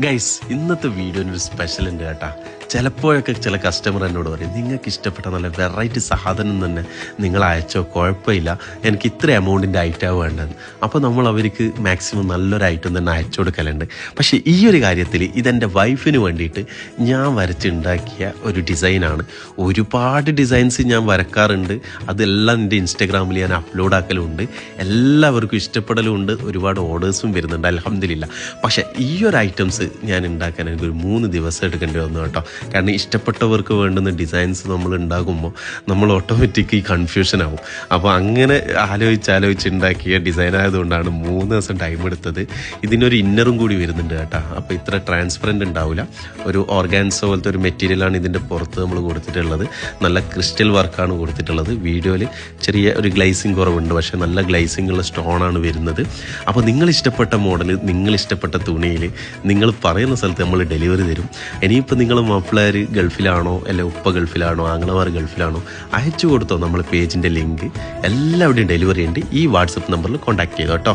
Guys, ഇന്നത്തെ വീഡിയോനൊരു special ഉണ്ട് കേട്ടാ. ചിലപ്പോഴൊക്കെ ചില കസ്റ്റമർ എന്നോട് പറയും, നിങ്ങൾക്ക് ഇഷ്ടപ്പെട്ട നല്ല വെറൈറ്റി സാധനം തന്നെ നിങ്ങൾ അയച്ചോ, കുഴപ്പമില്ല, എനിക്ക് ഇത്ര എമൗണ്ടിൻ്റെ ഐറ്റമാണ് വേണ്ടത്. അപ്പോൾ നമ്മൾ അവർക്ക് മാക്സിമം നല്ലൊരു ഐറ്റം തന്നെ അയച്ചു കൊടുക്കലുണ്ട്. പക്ഷേ ഈ ഒരു കാര്യത്തിൽ ഇതെൻ്റെ വൈഫിന് വേണ്ടിയിട്ട് ഞാൻ വരച്ചുണ്ടാക്കിയ ഒരു ഡിസൈനാണ്. ഒരുപാട് ഡിസൈൻസ് ഞാൻ വരക്കാറുണ്ട്, അതെല്ലാം എൻ്റെ ഇൻസ്റ്റഗ്രാമിൽ ഞാൻ അപ്ലോഡ് ആക്കലുമുണ്ട്, എല്ലാവർക്കും ഇഷ്ടപ്പെടലുമുണ്ട്, ഒരുപാട് ഓർഡേഴ്സും വരുന്നുണ്ട്, അൽഹംദുലില്ലാ. പക്ഷേ ഈ ഒരു ഐറ്റംസ് ഞാൻ ഉണ്ടാക്കാൻ എനിക്കൊരു 3 ദിവസം എടുക്കേണ്ടി വന്നു കേട്ടോ. കാരണം ഇഷ്ടപ്പെട്ടവർക്ക് വേണ്ടുന്ന ഡിസൈൻസ് നമ്മൾ ഉണ്ടാകുമ്പോൾ നമ്മൾ ഓട്ടോമാറ്റിക് കൺഫ്യൂഷൻ ആവും. അപ്പോൾ അങ്ങനെ ആലോചിച്ച് ഉണ്ടാക്കിയ ഡിസൈൻ ആയതുകൊണ്ടാണ് 3 ദിവസം ടൈം എടുത്തത്. ഇതിനൊരു ഇന്നറും കൂടി വരുന്നുണ്ട് കേട്ടോ. അപ്പോൾ ഇത്ര ട്രാൻസ്പെറൻറ്റ് ഉണ്ടാവില്ല, ഒരു ഓർഗാൻസോ പോലത്തെ ഒരു മെറ്റീരിയലാണ് ഇതിൻ്റെ പുറത്ത് നമ്മൾ കൊടുത്തിട്ടുള്ളത്. നല്ല ക്രിസ്റ്റൽ വർക്കാണ് കൊടുത്തിട്ടുള്ളത്. വീഡിയോയിൽ ചെറിയ ഒരു ഗ്ലൈസിങ് കുറവുണ്ട്, പക്ഷേ നല്ല ഗ്ലൈസിങ് ഉള്ള സ്റ്റോണാണ് വരുന്നത്. അപ്പോൾ നിങ്ങൾ ഇഷ്ടപ്പെട്ട മോഡൽ, നിങ്ങൾ ഇഷ്ടപ്പെട്ട തുണിയിൽ നിങ്ങൾ പറയുന്ന സ്ഥലത്ത് നമ്മൾ ഡെലിവറി തരും. ഇനിയിപ്പോൾ നിങ്ങൾ മാപ്പിളാർ ഗൾഫിലാണോ, അല്ലെ ഉപ്പ ഗൾഫിലാണോ, ആങ്ങളമാർ ഗൾഫിലാണോ, അയച്ചു കൊടുത്തോ നമ്മൾ പേജിൻ്റെ ലിങ്ക്. എല്ലാവരുടെയും ഡെലിവറി ഉണ്ട്. ഈ വാട്സപ്പ് നമ്പറിൽ കോൺടാക്ട് ചെയ്തോ കേട്ടോ.